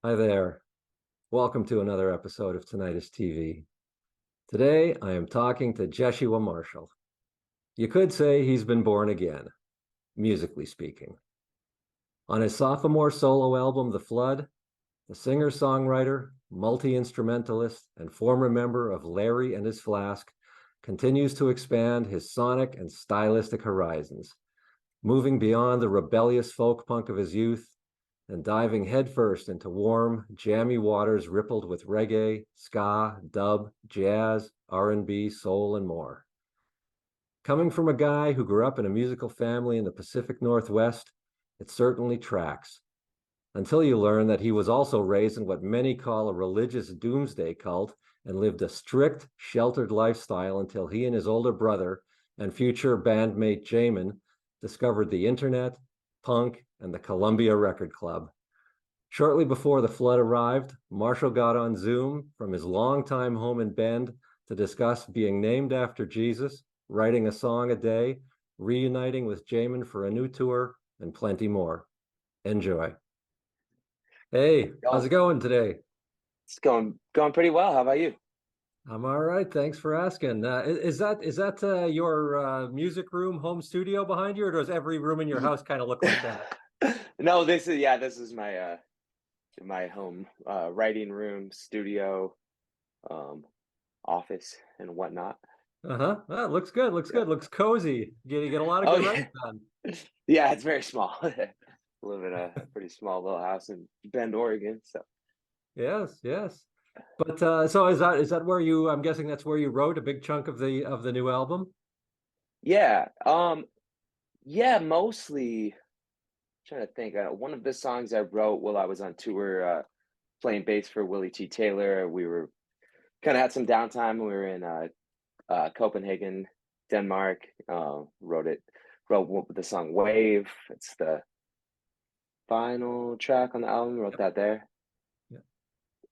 Hi there. Welcome to another episode of Tinnitist TV. Today, I am talking to Jeshua Marshall. You could say he's been born again, musically speaking. On his sophomore solo album, The Flood, the singer-songwriter, multi-instrumentalist, and former member of Larry And His Flask continues to expand his sonic and stylistic horizons, moving beyond the rebellious folk punk of his youth and diving headfirst into warm, jammy waters rippled with reggae, ska, dub, jazz, R&B, soul, and more. Coming from a guy who grew up in a musical family in the Pacific Northwest, it certainly tracks. Until you learn that he was also raised in what many call a religious doomsday cult and lived a strict, sheltered lifestyle until he and his older brother and future bandmate Jamin discovered the internet, punk, and the Columbia Record Club. Shortly before The Flood arrived, Marshall got on Zoom from his longtime home in Bend to discuss being named after Jesus, writing a song a day, reuniting with Jamin for a new tour, and plenty more. Enjoy. Hey, how's it going today? It's going pretty well. How about you? I'm all right. Thanks for asking. Is that your music room, home studio behind you, or does every room in your house kind of look like that? No, this is my home writing room, studio, um, office, and whatnot. Uh-huh. That looks good. Looks Yeah. good. Looks cozy. You get a lot of Oh good writing yeah, done. yeah. It's very small. Live in a pretty small little house in Bend, Oregon. So Yes, yes. But so is that where you? I'm guessing that's where you wrote a big chunk of the new album. yeah, yeah. Mostly trying to think. One of the songs I wrote while I was on tour, playing bass for Willie T. Taylor. We were kind of had some downtime. We were in Copenhagen, Denmark. Wrote the song "Wave." It's the final track on the album. Wrote that there. Yeah.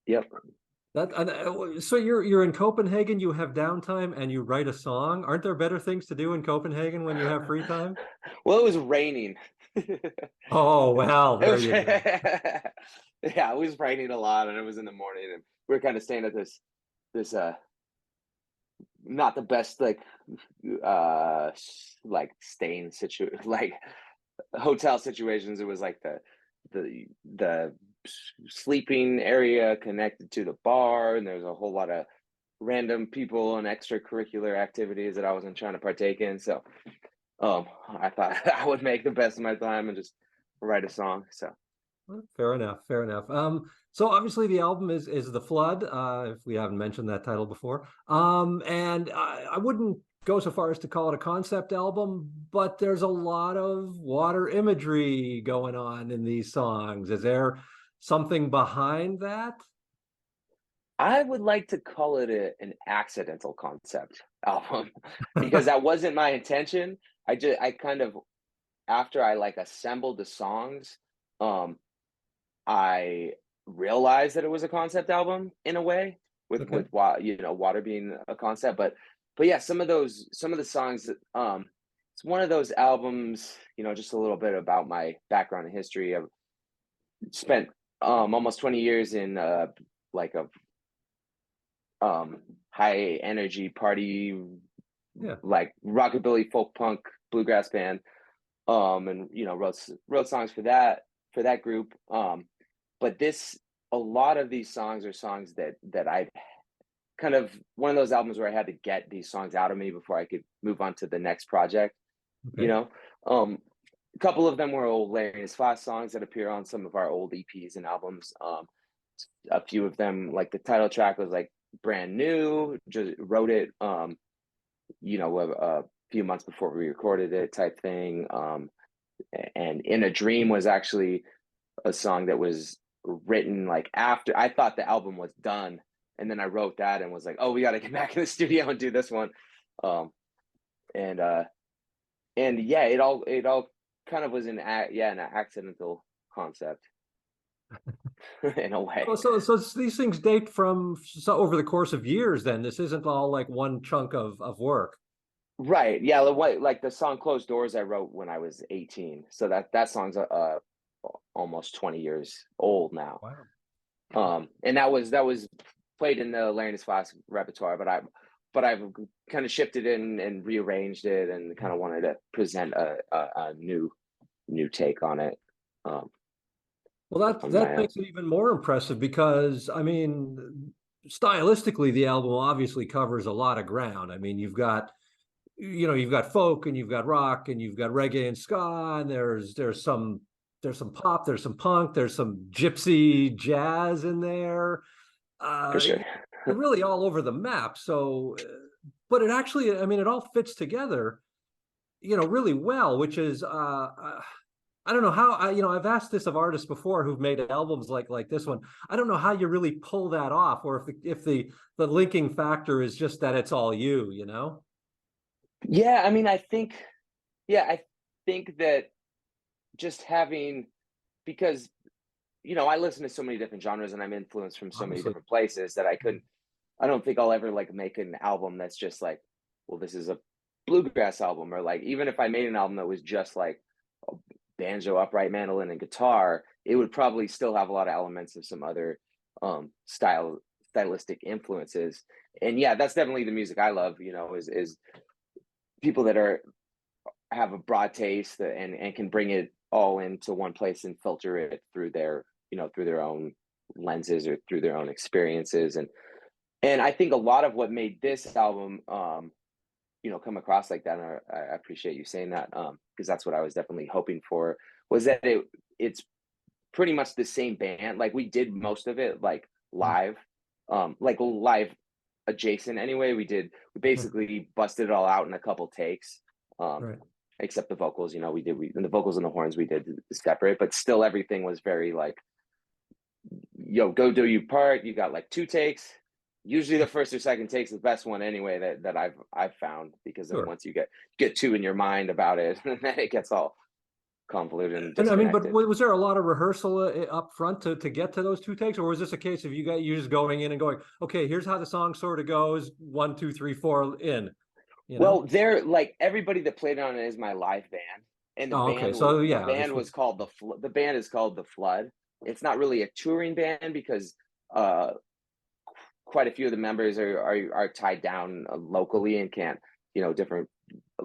Yep. So you're in Copenhagen. You have downtime and you write a song. Aren't there better things to do in Copenhagen when you have free time? Well, it was raining. Oh well, It there was, you go. yeah, it was raining a lot, and it was in the morning, and we were kind of staying at this not the best like staying like hotel situations. It was like the sleeping area connected to the bar, and there's a whole lot of random people and extracurricular activities that I wasn't trying to partake in. So I thought I would make the best of my time and just write a song. So Well, fair enough. Fair enough. So obviously the album is The Flood, if we haven't mentioned that title before. And I wouldn't go so far as to call it a concept album, but there's a lot of water imagery going on in these songs. Is there something behind that? I would like to call it an accidental concept album because that wasn't my intention. I kind of, after I like assembled the songs, um, I realized that it was a concept album in a way, Okay. water being a concept. But yeah, some of the songs that it's one of those albums. Just a little bit about my background and history. I've spent almost 20 years in like a high energy party, Yeah. like rockabilly folk punk bluegrass band, and wrote songs for that group. But this a lot of these songs are songs that I've kind of one of those albums where I had to get these songs out of me before I could move on to the next project. you Okay. know um a couple of them were old Larry and His Flask songs that appear on some of our old EPs and albums. A few of them, like the title track, was like brand new. Just wrote it, a few months before we recorded it, type thing. And In a Dream was actually a song that was written like after I thought the album was done, and then I wrote that and was like, oh, we got to get back in the studio and do this one. Um, and yeah, it all kind of was an accidental concept in a way. So these things date from over the course of years. Then this isn't all like one chunk of work. Right. Yeah. Like the song "Closed Doors" I wrote when I was 18. So that song's almost 20 years old now. Wow. And that was played in the Larry And His Flask repertoire, but I've kind of shifted it and rearranged it and kind of wanted to present a new take on it. Well, On that my own. makes it even more impressive because, I mean, stylistically, the album obviously covers a lot of ground. I mean, you've got folk and you've got rock and you've got reggae and ska, and there's some pop, there's some punk, there's some gypsy jazz in there. For sure. You're really all over the map. So, but it actually, I mean, it all fits together, really well, which is, I don't know how I've asked this of artists before who've made albums like this one. I don't know how you really pull that off, or if the linking factor is just that it's all you. Yeah, I mean, I think that just having, because I listen to so many different genres and I'm influenced from so many Obviously. different places that I don't think I'll ever like make an album that's just like, well, this is a bluegrass album, or like even if I made an album that was just like a banjo, upright mandolin, and guitar, it would probably still have a lot of elements of some other stylistic influences. And yeah, that's definitely the music I love, is people that have a broad taste and can bring it all into one place and filter it through their own lenses or through their own experiences. And I think a lot of what made this album come across like that, and I appreciate you saying that, because that's what I was definitely hoping for, was that it's pretty much the same band. Like we did most of it like live adjacent anyway. We basically busted it all out in a couple takes. Right. Except the vocals, and the vocals and the horns we did separate, but still everything was very like, yo, go do your part. You got like two takes. Usually the first or second takes the best one anyway that I've found, because then Sure. once you get two in your mind about it, then it gets all convoluted and And I mean, but disconnected. was there a lot of rehearsal up front to get to those two takes, or was this a case of you just going in and going, okay, here's how the song sort of goes, 1, 2, 3, 4 in, you Well, know? they're like, everybody that played on it is my live band, and Oh, okay. So the yeah, band this was was called the band is called the Flood. It's not really a touring band because uh quite a few of the members are tied down locally and can't, different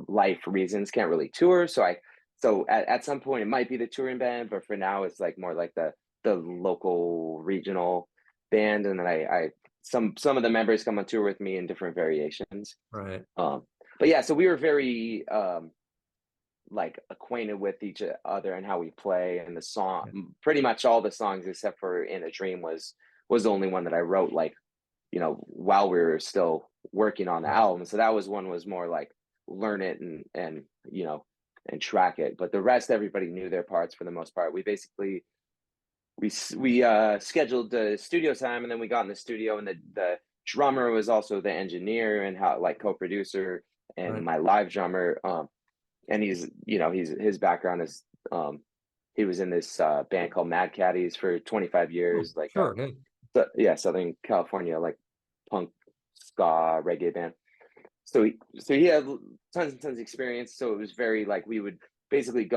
life reasons, can't really tour. So at some point it might be the touring band, but for now it's like more like the local regional band. And then I some of the members come on tour with me in different variations. right. um but yeah, so we were very like acquainted with each other and how we play, and the song, Yeah. pretty much all the songs except for In a Dream was the only one that I wrote, like, while we were still working on the Right. album. So that was more like learn it and and track it. But the rest, everybody knew their parts for the most part. We basically we scheduled the studio time, and then we got in the studio, and the drummer was also the engineer and how like co-producer and Right. my live drummer. And his background is, he was in this band called Mad Caddies for 25 Oh, years, like sure. Hey. yeah, Southern California, like punk ska reggae band. So he had tons and tons of experience. So it was very like, we would basically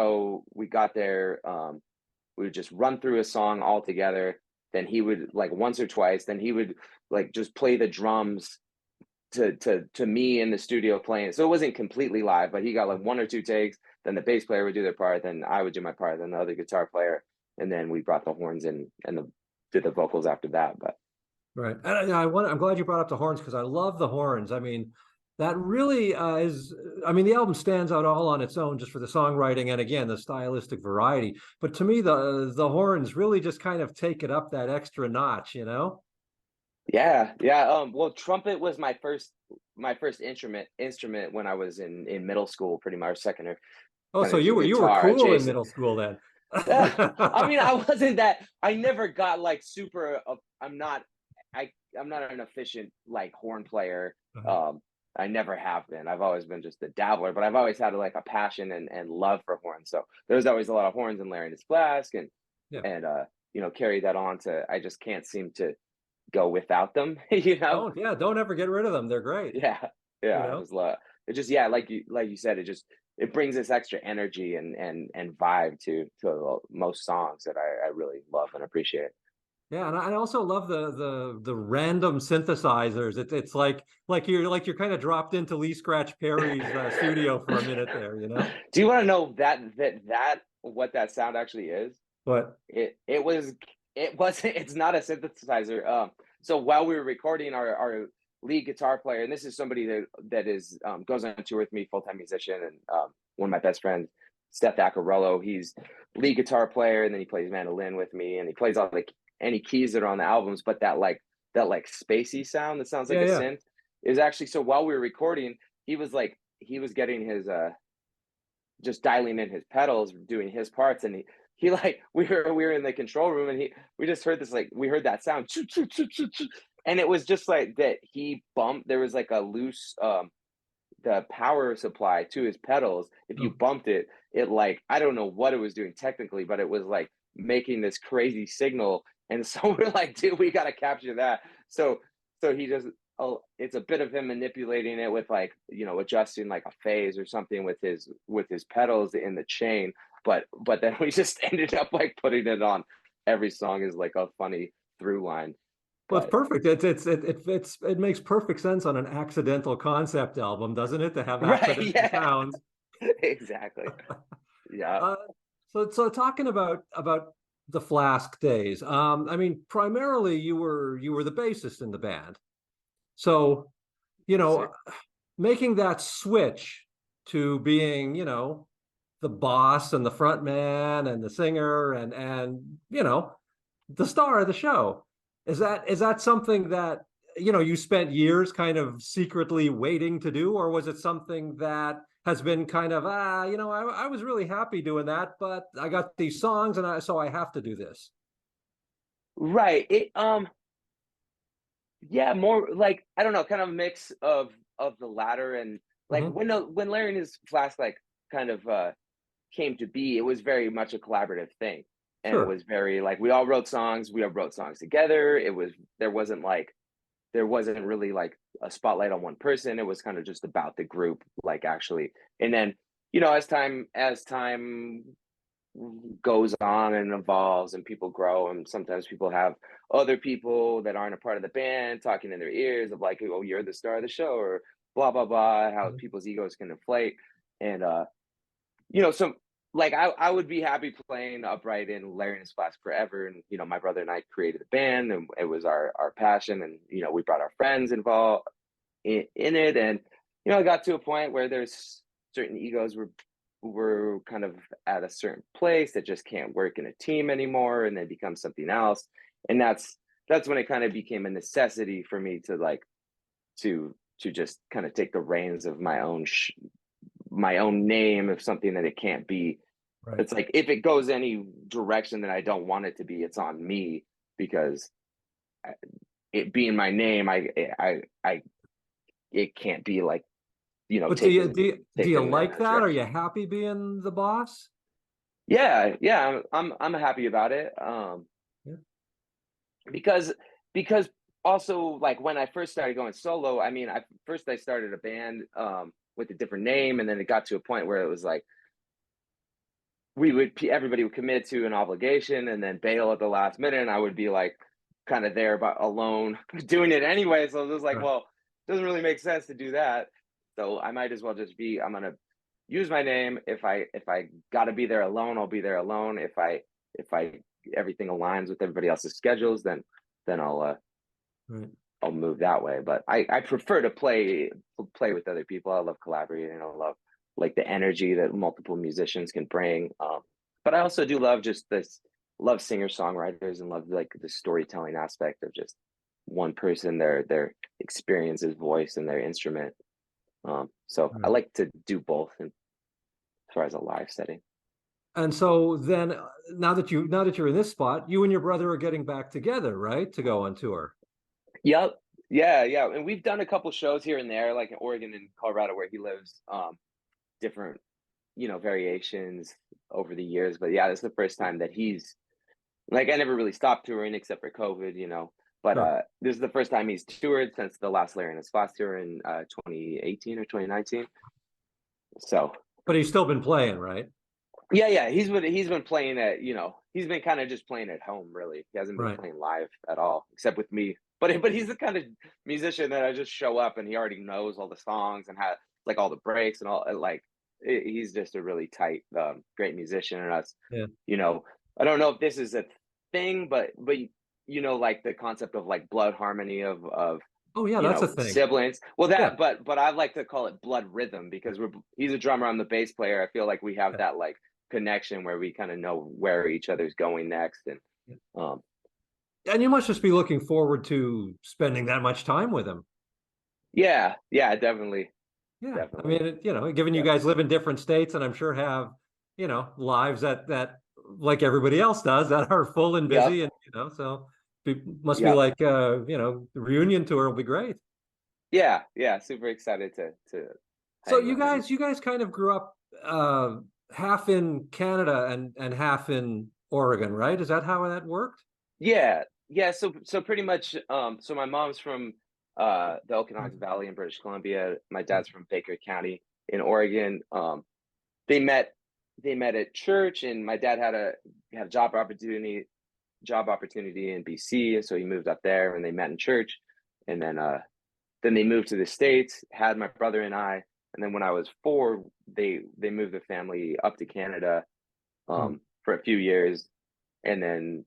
we got there, we would just run through a song all together. Then he would, like, once or twice, then he would like just play the drums to me in the studio playing. So it wasn't completely live, but he got like one or two takes. Then the bass player would do their part, then I would do my part, then the other guitar player, and then we brought the horns in and did the vocals after that. But Right. And I'm glad you brought up the horns because I love the horns. I mean, that really is, I mean, the album stands out all on its own just for the songwriting and again, the stylistic variety. But to me, the horns really just kind of take it up that extra notch. yeah, yeah. Well, trumpet was my first instrument when I was in middle school, pretty much, second, or Oh, kind so of you were guitar cool in adjacent. middle school then. I mean, I wasn't that. I never got like super. I'm not. I'm not an efficient like horn player. Uh-huh. Um, I never have been. I've always been just a dabbler, but I've always had like a passion and love for horns. So there's always a lot of horns in Larry And His Flask, and Yeah. and uh, carry that on to. I just can't seem to go without them. You know? Don't ever get rid of them. They're great. Yeah, You yeah. know? It just, yeah, like you said, it brings this extra energy and vibe to most songs that I really love and appreciate. Yeah, and I also love the random synthesizers. It's like you're kind of dropped into Lee Scratch Perry's studio for a minute there, you know? Do you want to know that what that sound actually is? But It wasn't it's not a synthesizer. So while we were recording, our lead guitar player, and this is somebody that is goes on tour with me, full-time musician, and one of my best friends, Steph Accarello. He's lead guitar player, and then he plays mandolin with me, and he plays all the any keys that are on the albums, but that spacey sound that sounds like yeah, a yeah. synth is actually. So while we were recording, he was getting his just dialing in his pedals, doing his parts, and he like we were in the control room, and we just heard this, like, we heard that sound, and it was just like that he bumped. There was like a loose the power supply to his pedals. If you Oh, bumped it, it like, I don't know what it was doing technically, but it was like making this crazy signal. And so we're like, dude, we got to capture that. So he just, oh, it's a bit of him manipulating it with, like, adjusting like a phase or something with his pedals in the chain. But then we just ended up like putting it on every song is like a funny through line. well, it's But perfect. It makes perfect sense on an accidental concept album, doesn't it, to have right, accidental yeah, sounds. exactly. Yeah. Uh, so talking about the Flask days. I mean, primarily you were the bassist in the band. So, you Yes, know, sir. making that switch to being, the boss and the front man and the singer and the star of the show. Is that something that you spent years kind of secretly waiting to do, or was it something that has been kind of I was really happy doing that, but I got these songs and so I have to do this. Right. Yeah, more like, I don't know, kind of a mix of the latter. And like Hmm. when Larry and His Flask like kind of came to be, it was very much a collaborative thing. And it Sure. was very like, we all wrote songs together. There wasn't really like a spotlight on one person. It was kind of just about the group, like, actually. And then, as time goes on and evolves and people grow, and sometimes people have other people that aren't a part of the band talking in their ears of like, oh, you're the star of the show, or blah blah blah, how Mhm. people's egos can inflate. And so, like, I would be happy playing upright in Larry and His Flask forever. And my brother and I created the band, and it was our passion. And we brought our friends involved in it. And I got to a point where there's certain egos were kind of at a certain place that just can't work in a team anymore, and then become something else. And that's when it kind of became a necessity for me to like to just kind of take the reins of my own name of something that it can't be. Right. It's like, if it goes any direction that I don't want it to be, it's on me. Because it being my name, I it can't be like, But do you taking do you, do you taking like a that? Are you direction. happy being the boss? Yeah, yeah, I'm happy about it. Yeah. Because because also, like, when I first started going solo, I mean, I started a band with a different name, and then it got to a point where it was like everybody would commit to an obligation and then bail at the last minute, and I would be like kind of there but alone doing it anyway. So it was like, Right. well, it doesn't really make sense to do that. So I might as well I'm gonna use my name. If I gotta be there alone, I'll be there alone. If I everything aligns with everybody else's schedules, then Right. I'll move that way. But I prefer to play with other people. I love collaborating. I love like the energy that multiple musicians can bring. But I also do love singer-songwriters, and love like the storytelling aspect of just one person, their experiences, voice, and their instrument. So I Right. like to do both as far as a live setting. And so then, now that you're in this spot, you and your brother are getting back together, right, to go on tour. Yep. Yeah, yeah. And we've done a couple shows here and there, like in Oregon and Colorado where he lives, different, variations over the years. But yeah, this is the first time that he's like, I never really stopped touring except for COVID. But Sure. this is the first time he's toured since the last Larry and His Flask tour in 2018 or 2019. So But he's still been playing, right? Yeah, he's been playing at, he's been kind of just playing at home, really. He hasn't been Right. playing live at all, except with me. But he's the kind of musician that I just show up and he already knows all the songs and how like all the breaks and all like he's just a really tight, great musician. And us, Yeah. you know, I don't know if this is a thing, but like the concept of like blood harmony of Oh yeah, that's a thing. siblings. Well, Yeah. that, but I like to call it blood rhythm because he's a drummer, I'm the bass player. I feel like we have Yeah. that like connection where we kind of know where each other's going next. And Yeah. um And you must just be looking forward to spending that much time with him. yeah, definitely, Yeah, I definitely. mean, given you Yeah, guys live in different states, and I'm sure have, lives that like everybody else does that are full and yep, busy, and so must be yep, like, the reunion tour will be great. yeah, super excited to So hang you with him. guys, you guys kind of grew up half in Canada and half in Oregon, right? Is that how that worked? Yeah, so pretty much, so my mom's from the Mm, Okanagan Valley in British Columbia. My mm, dad's from Baker County in Oregon. They met they met at church, and my dad had a job opportunity in BC, and so he moved up there, and they met in church, and then they moved to the States, had my brother and I, and then when I was 4, they moved the family up to Canada, mm. for a few years, and then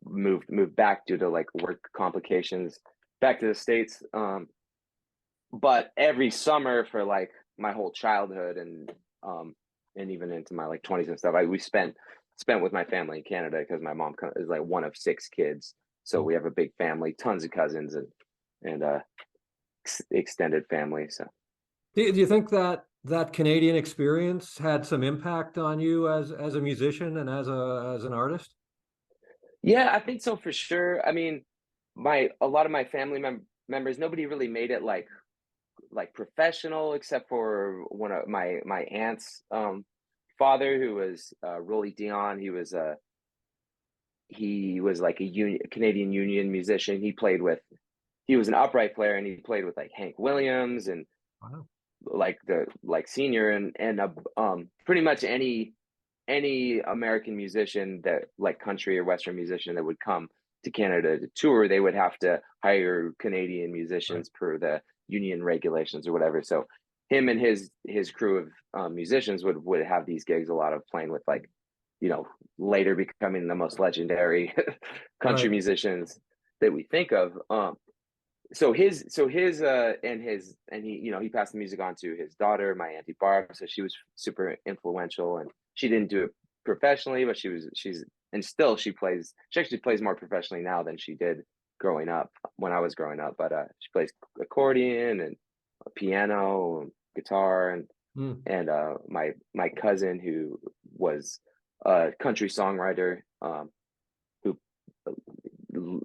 moved back due to like work complications back to the States. But every summer for like my whole childhood and even into my like 20s and stuff, we spent with my family in Canada because my mom is like one of 6 kids, so Mm. we have a big family, tons of cousins and extended family. So Do you think that Canadian experience had some impact on you as a musician and as an artist? yeah, I think so for sure. I mean, my a lot of my family members, nobody really made it like professional except for one of my aunt's father, who was Rolly Dion. He was like a Canadian Union musician. He was an upright player, and he played with like Hank Williams and Wow. like the like senior and pretty much any American musician that like country or Western musician that would come to Canada to tour, they would have to hire Canadian Right. musicians per the union regulations or whatever. So him and his crew of musicians would have these gigs, a lot of playing with like, you know, later becoming the most legendary country Right. musicians that we think of. So his and he passed the music on to his daughter, my auntie Barb. So she was super influential, and she didn't do it professionally, but she's and still she actually plays more professionally now than she did growing up when I was growing up. But she plays accordion and piano and guitar, Mm. and my cousin, who was a country songwriter, who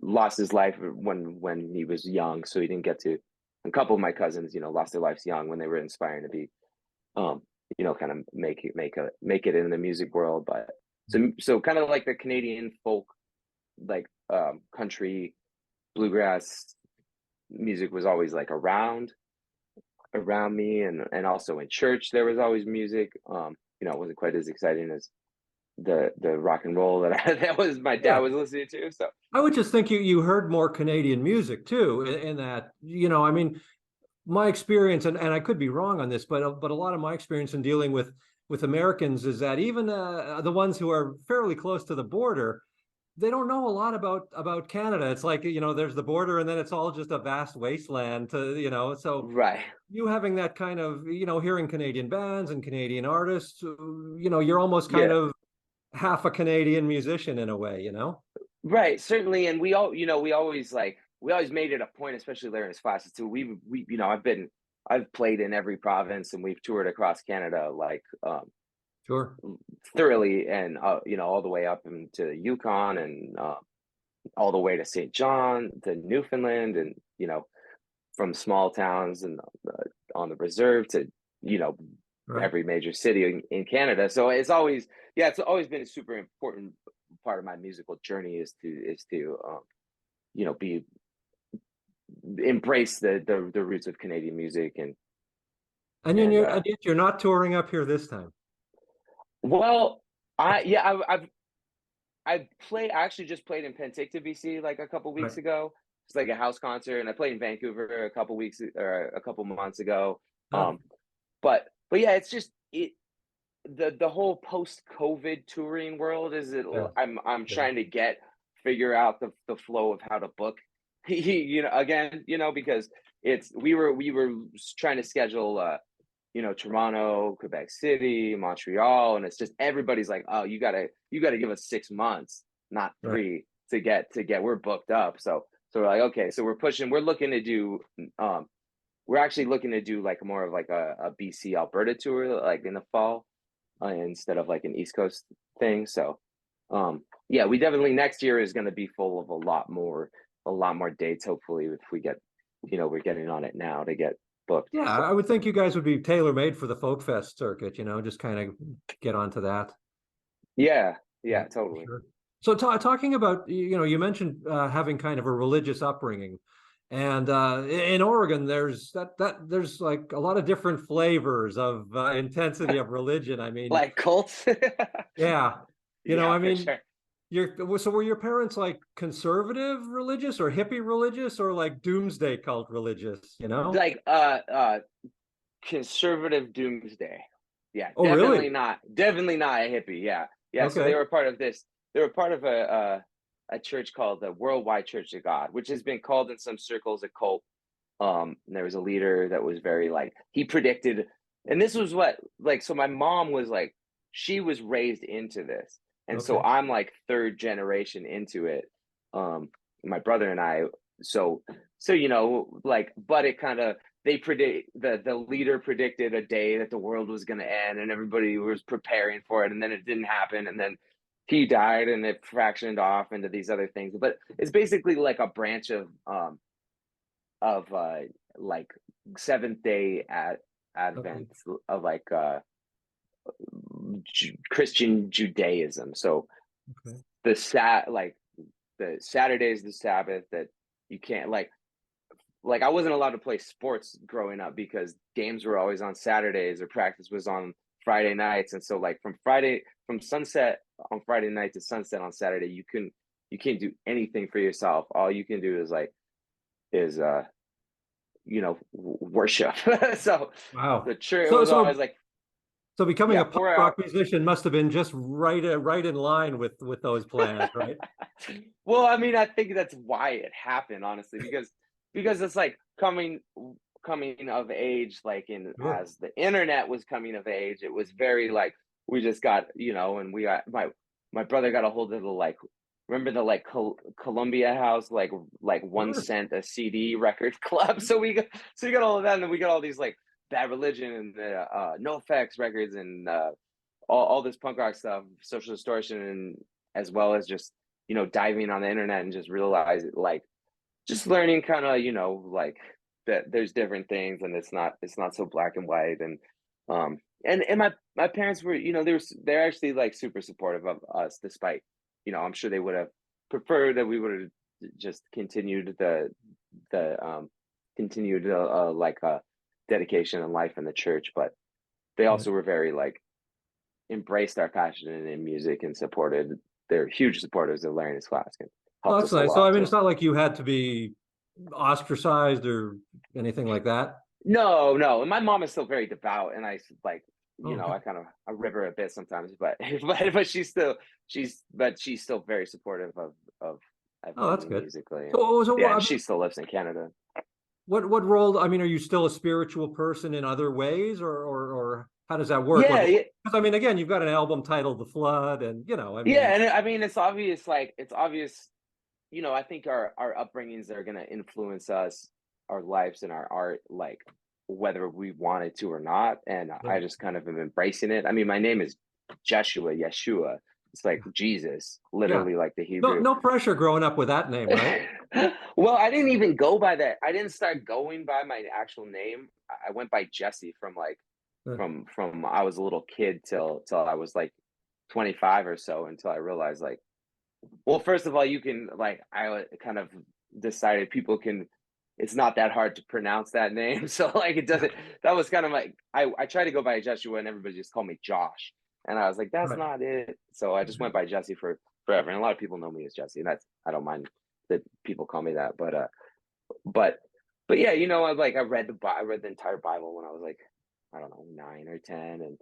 lost his life when he was young, so he didn't get to. A couple of my cousins, lost their lives young when they were inspiring to be, um, kind of make it in the music world. But so kind of like the Canadian folk, like country bluegrass music was always like around me, and also in church there was always music. It wasn't quite as exciting as the rock and roll that was my dad Yeah. was listening to. So I would just think you heard more Canadian music too, in that, I mean, my experience, and I could be wrong on this, but a lot of my experience in dealing with Americans is that even the ones who are fairly close to the border, they don't know a lot about Canada. It's like, there's the border, and then it's all just a vast wasteland so right. you having that kind of, hearing Canadian bands and Canadian artists, you're almost kind Yeah. of half a Canadian musician in a way. Right, certainly, and we always made it a point, especially Larry and His Flask, too. I've played in every province, and we've toured across Canada, like, Sure. thoroughly, and all the way up into Yukon, and all the way to St. John, to Newfoundland, and from small towns and on the reserve to you know Right. every major city in Canada. So it's always been a super important part of my musical journey is to be embrace the roots of Canadian music and And and you're not touring up here this time. Well, I actually just played in Penticton, BC, like a couple Right. weeks ago. It's like a house concert, and I played in Vancouver a couple weeks or a couple months ago. Oh, But yeah, it's just the whole post COVID touring world is it. yeah, I'm yeah, trying to figure out the flow of how to book. Again, because we were trying to schedule Toronto, Quebec City, Montreal, and it's just everybody's like, oh, you gotta give us 6 months, not right. three, to get we're booked up. So we're like, okay, so we're looking to do we're actually looking to do like more of like a BC Alberta tour like in the fall, instead of like an East Coast thing. So yeah, we definitely next year is gonna be full of a lot more dates, hopefully, if we get we're getting on it now to get booked. Yeah, I So would think you guys would be tailor-made for the folk fest circuit, just kind of get onto that. yeah, Yeah, yeah, for totally. sure. So talking about, you mentioned having kind of a religious upbringing, and in Oregon, there's like a lot of different flavors of intensity of religion. I mean, Like cults. yeah, Yeah, I for mean, sure. so were your parents like conservative religious or hippie religious or like doomsday cult religious, you know? Like conservative doomsday. Yeah, Oh, really? definitely not a hippie. Yeah. Yeah, so Okay. they were part of a church called the Worldwide Church of God, which has been called in some circles a cult. And there was a leader that was very like he predicted, and this was what like so my mom was like she was raised into this, and so Okay. I'm like third generation into it. My brother and I, so like, but it kind of they predict the leader predicted a day that the world was going to end, and everybody was preparing for it, and then it didn't happen, and then he died, and it fractioned off into these other things. But it's basically like a branch of like Seventh Day Okay. Advent of like Christian Judaism. So Okay. like the Saturday is the Sabbath, that you can't like I wasn't allowed to play sports growing up because games were always on Saturdays or practice was on Friday nights, and so like from sunset on Friday night to sunset on Saturday, you can't do anything for yourself. All you can do is worship. So Wow. the church So was always so like, so becoming yeah, a punk 4 hours. rock musician must have been just right in line with those plans, right? Well, I mean, I think that's why it happened, honestly, because it's like coming of age, like in Sure. as the internet was coming of age, it was very like we just got, and we got my brother got a hold of the like remember the like Columbia House like one Sure. cent a CD record club. So we got all of that, and then we got all these like Bad Religion and No Effects records and all this punk rock stuff, Social Distortion, and as well as just diving on the internet and just realize like just learning kind of like that there's different things, and it's not so black and white. And my parents were they're actually like super supportive of us, despite I'm sure they would have preferred that we would have just the continued like dedication and life in the church, but they Yeah. also were very like embraced our passion in music and supported. They're huge supporters of Larry And His Flask and Well, helped that's us a nice. So lot I mean, too. it's not like you had to be ostracized or anything like that. No, no, and my mom is still very devout, and I like Oh, okay. I kind of I rib her a bit sometimes, but but she's still very supportive of Oh, that's me good. musically, and So yeah, I and mean, she still lives in Canada. what role? I mean, are you still a spiritual person in other ways, or how does that work? Like, Yeah, yeah, because I mean, again, you've got an album titled "The Flood," and I yeah, mean, and I mean it's obvious. I think our upbringings are gonna influence us, our lives and our art, like whether we wanted to or not. And I right. just kind of am embracing it. I mean, my name is Yeshua. It's like Jesus, Yeah. literally like the No, Hebrew. no pressure growing up with that name, right? Well, I didn't even go by that. I didn't start going by my actual name. I went by Jesse from like Uh, from I was a little kid till I was like 25 or so, until I realized like, well, first of all, you can like I kind of decided people can. It's not that hard to pronounce that name, so like it yeah. doesn't. That was kind of like I tried to go by Joshua, and everybody just called me Josh. And I was like, that's Right. not it. So I just went by Jesse for forever. And a lot of people know me as Jesse, and that's, I don't mind that people call me that. But but yeah, you know, I read I read the entire Bible when I was like, I don't know, 9 or 10,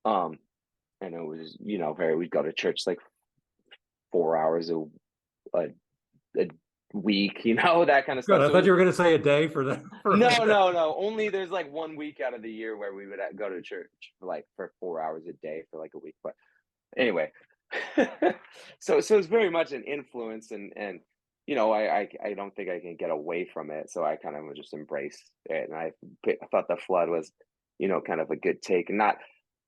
um and it was, you know, very, we'd go to church like 4 hours a, a week, you know, that kind of Good. stuff. I So it thought was, you were going to say a day for the no, for no, no. Only there's like 1 week out of the year where we would go to church for like for 4 hours a day for like a week. But anyway, so it's very much an influence, and you know, I don't think I can get away from it. So I kind of just embrace it, and I thought the flood was, you know, kind of a good take, and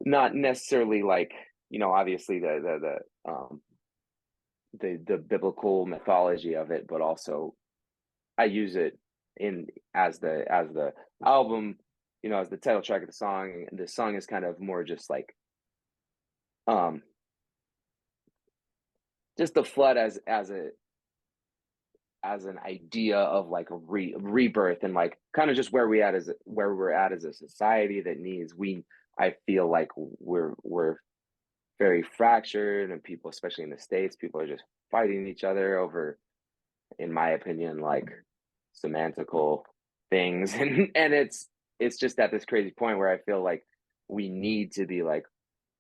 not necessarily like, you know, obviously the biblical mythology of it, but also I use it in as the album, you know, as the title track of the song. And the song is kind of more just like um just the flood as an idea of like a rebirth, and like kind of just where we're at as a society that needs, I feel like we're very fractured, and people, especially in the States, people are just fighting each other over, in my opinion, like semantical things. And it's just at this crazy point where I feel like we need to be like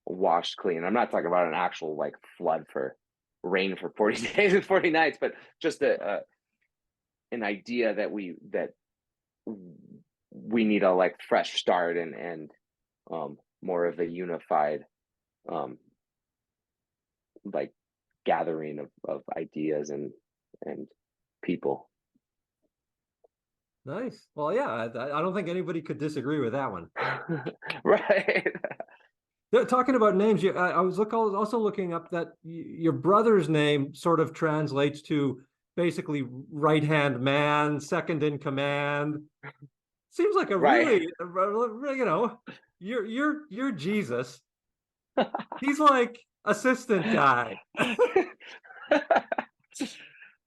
washed clean. I'm not talking about an actual like flood for rain for 40 days and 40 nights, but just an idea that we need a like fresh start, and more of a unified um like gathering of ideas and people. Nice. Well, yeah, I don't think anybody could disagree with that one. Right. Talking about names, I was also looking up that your brother's name sort of translates to basically right hand man, second in command. Seems like a Right. really, you know, you're Jesus. He's like assistant guy.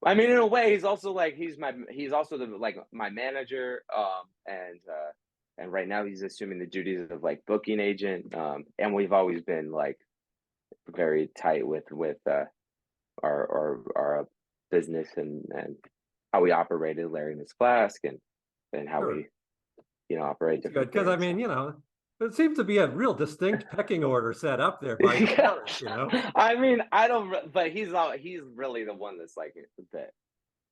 I mean, in a way, he's also like he's also the like my manager, and right now he's assuming the duties of like booking agent, and we've always been like very tight with our business, and how we operated Larry and His Flask, and how Sure. we, you know, operate That's good different because I things. mean, So. you know, there seems to be a real distinct pecking order set up there by your Yeah. brothers, you know. I mean, I don't, but he's really the one that's like that.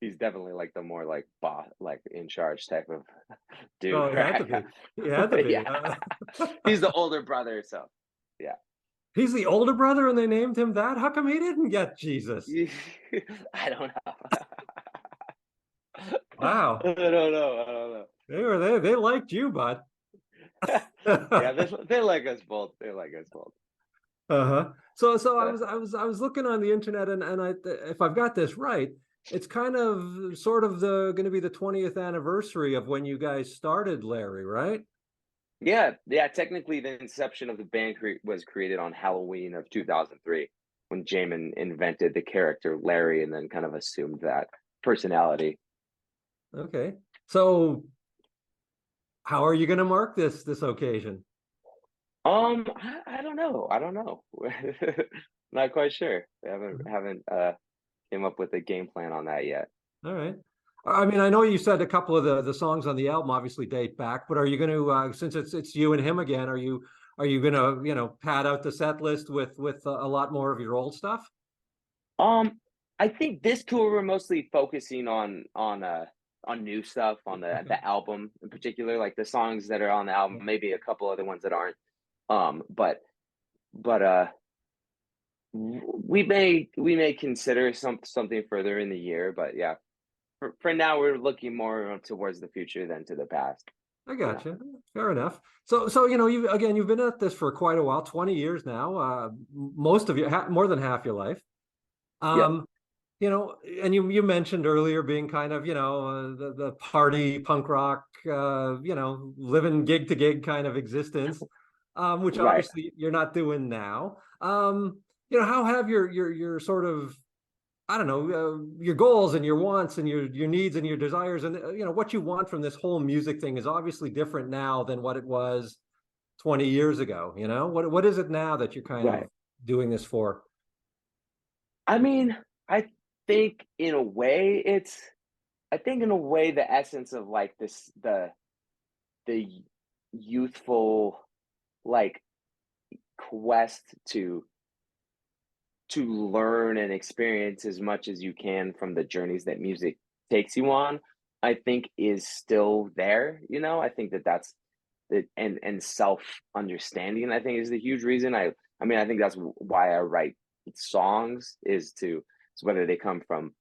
He's definitely like the more like boss, like in charge type of dude, Oh, he had to right? be. He had to be. Yeah, he's the older brother, so yeah. He's the older brother, and they named him that. How come he didn't get Jesus? I don't know. Wow, I don't know. I don't know. they liked you, bud. Yeah, they like us both. They like us both. Uh-huh. So Uh, I was looking on the internet, and if I've got this right, it's kind of sort of the going to be the 20th anniversary of when you guys started Larry, right? yeah, yeah. Technically, the inception of the band was created on Halloween of 2003, when Jamin invented the character Larry, and then kind of assumed that personality. Okay. So how are you going to mark this occasion? I don't know. I don't know. Not quite sure. We haven't came up with a game plan on that yet. All right. I mean, I know you said a couple of the songs on the album obviously date back, but are you going to since it's you and him again, are you going to, you know, pad out the set list with a lot more of your old stuff? Um, I think this tour we're mostly focusing on new stuff on the album in particular, like the songs that are on the album, maybe a couple other ones that aren't. But we may consider something further in the year, but yeah, for now we're looking more towards the future than to the past. I You know. got you. Fair enough. So you know, you've been at this for quite a while, 20 years now, most of your more than half your life. Yep. Um, you know, and you mentioned earlier being kind of, you know, the party punk rock, you know, living gig to gig kind of existence, which Right. obviously you're not doing now. You know, how have your sort of, I don't know, your goals and your wants and your needs and your desires and you know what you want from this whole music thing is obviously different now than what it was 20 years ago, you know? What is it now that you're kind of Right. doing this for? I mean, I think in a way it's I think in a way the essence of like this the youthful like quest to learn and experience as much as you can from the journeys that music takes you on, I think is still there. I think that that's the and self understanding. I think is the huge reason. I mean, I think that's why I write songs is to so whether they come from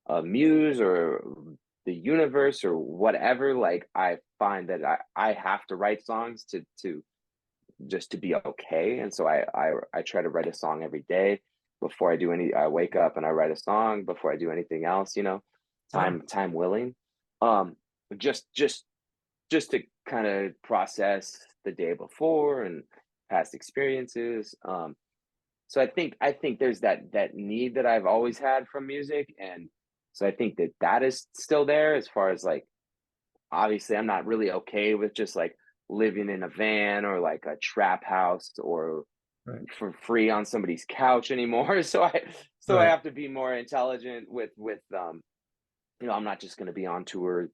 a muse or the universe or whatever. Like I find that I have to write songs to just to be okay. And so I try to write a song every day before I do any. I wake up and I write a song before I do anything else. Yeah. Time willing. Um, just to kind of process the day before and past experiences. So I think there's that need that I've always had from music, and so I think that that is still there as far as like obviously I'm not really okay with just like living in a van or like a trap house or Right. for free on somebody's couch anymore. So I Right. have to be more intelligent with I'm not just going to be on tour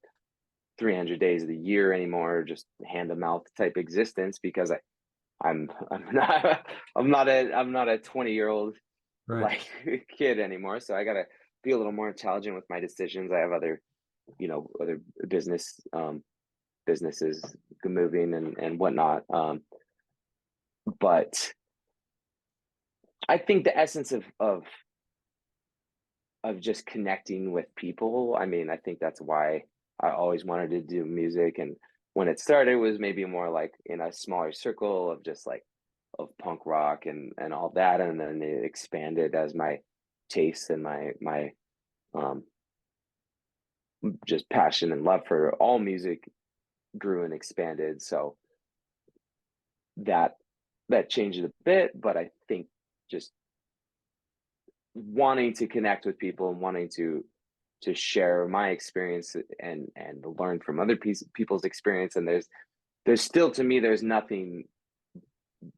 300 days of the year anymore, just hand to mouth type existence because I'm not I'm not a 20-year-old Right. like kid anymore. So I gotta be a little more intelligent with my decisions. I have other businesses moving and whatnot. But I think the essence of just connecting with people. I mean, I think that's why I always wanted to do music. And when it started, it was maybe more like in a smaller circle of just like of punk rock and all that, and then it expanded as my taste and my um just passion and love for all music grew and expanded. So that that changed a bit, but I think just wanting to connect with people and wanting to share my experience and learn from other people's experience. And there's still to me there's nothing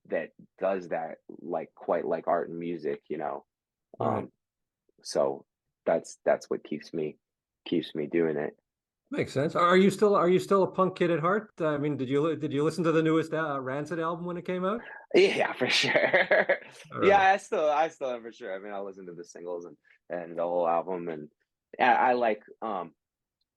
that does that like quite like art and music. Right. um so that's what keeps me doing it. Makes sense. Are you still a punk kid at heart? I mean, did you listen to the newest Rancid album when it came out? Yeah, for sure. All Yeah, right. I still am for sure. I mean, I listen to the singles and the whole album, and I like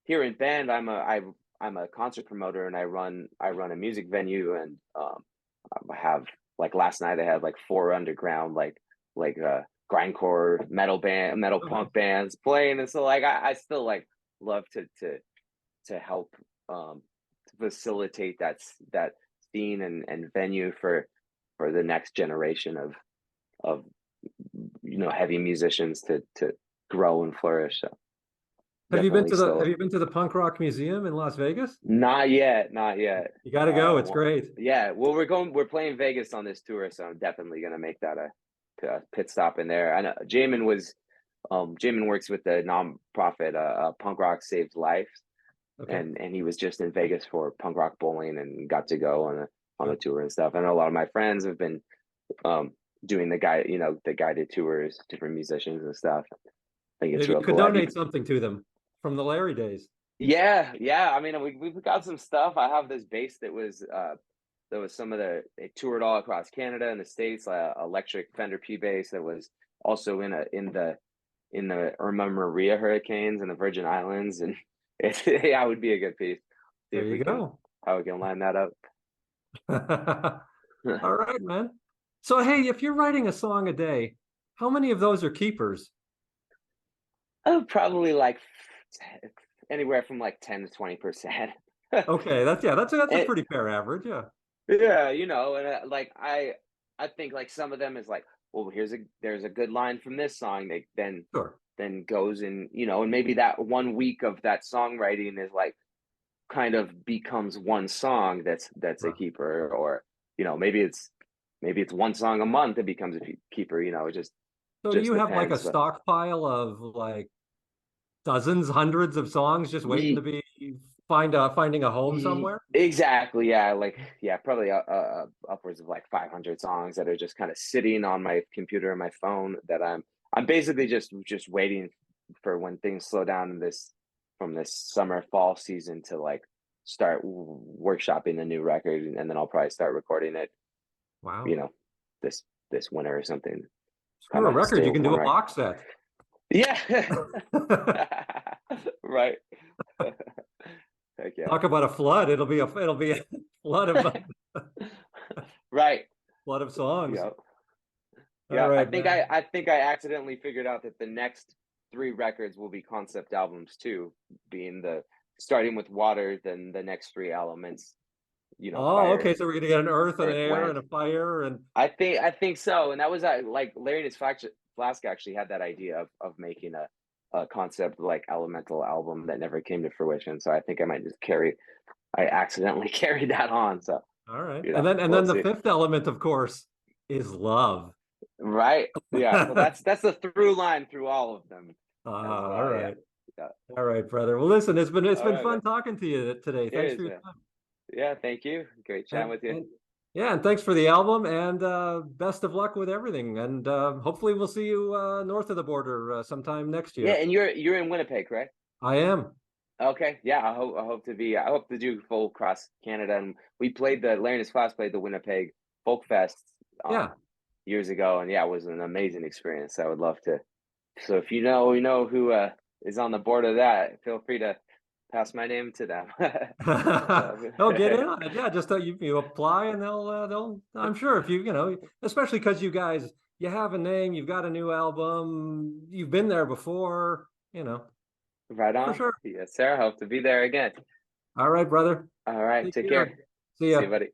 here in band. I'm a concert promoter, and I run a music venue, and I have like last night I had like four underground like grindcore metal Okay. punk bands playing, and so like I still like love to help to facilitate that scene and venue for the next generation of heavy musicians to grow and flourish. So Have you been definitely to the Have still you been to the Punk Rock Museum in Las Vegas? not yet, not yet. You got to go. It's great. Yeah, well, we're playing Vegas on this tour, so I'm definitely gonna make that a pit stop in there. I know Jamin works with the nonprofit Punk Rock Saves Lives, Okay. and he was just in Vegas for punk rock bowling and got to go on a Good. tour and stuff. I know a lot of my friends have been um doing the guided tours, different musicians and stuff. I think it's Maybe real you could cool. Have you? donate something to them from the Larry days. Yeah, yeah. I mean, we've got some stuff. I have this bass that was some of the it toured all across Canada and the States, electric Fender P bass that was also in the Irma Maria hurricanes in the Virgin Islands, and yeah, it would be a good piece. See There if you we can go. how we can line that up. All right, man. So, hey, if you're writing a song a day, how many of those are keepers? Oh, probably like anywhere from like 10 to 20%. Okay, that's a And pretty fair average. Yeah. yeah, and like I think like some of them is like, well, there's a good line from this song that Sure. then goes in, and maybe that 1 week of that songwriting is like kind of becomes one song that's a Right. keeper, or maybe it's one song a month that becomes a keeper. It just So, do just you have like a depends. But stockpile of like dozens, hundreds of songs just waiting to ye- be finding a home somewhere. Exactly. Yeah. Like, yeah, probably upwards of like 500 songs that are just kind of sitting on my computer and my phone that I'm basically just waiting for when things slow down in this from this summer fall season to like start workshopping the new record, and then I'll probably start recording it, Wow. you know, this winter or something. Screw Kind a of record, stay you with can do one a record. box set. Yeah. Right. Heck yeah. Talk about a flood. It'll be a flood of Right. flood of songs. Yep. All Yeah, right, man. I think I accidentally figured out that the next 3 records will be concept albums too, being the starting with water, then the next 3 elements, Oh, okay. fire, So we're gonna get an earth and an earth, air and wind. a fire and I think so, and that was like Larry and His Flask actually had that idea of making a concept like elemental album that never came to fruition. So I think I might just I accidentally carried that on. So all right. And we'll then the see. fifth element, of course, is love. Right? Yeah. Well, that's the through line through all of them as All well. Yeah. right. Yeah. All right, brother. Well, listen, it's All been right, fun man. talking to you today. Thanks for Cheers, your man. time. Yeah, thank you. Great chatting with you. And yeah, and thanks for the album and best of luck with everything. And hopefully we'll see you north of the border sometime next Yeah, year. and you're in Winnipeg, correct? I am. Okay. Yeah, I hope to do full cross Canada. And we played the Larry and His Flask played the Winnipeg Folk Fest Yeah. years ago, and yeah, it was an amazing experience. I would love to. So if you know who is on the board of that, feel free to pass my name to them. They'll get in on it. Yeah, just you apply and they'll I'm sure if especially because you guys you have a name, you've got a new album, you've been there before, Right for on. sure. Yes, sir. Hope to be there again. All right, brother. All right. Take Take care. care. See See ya. you, buddy.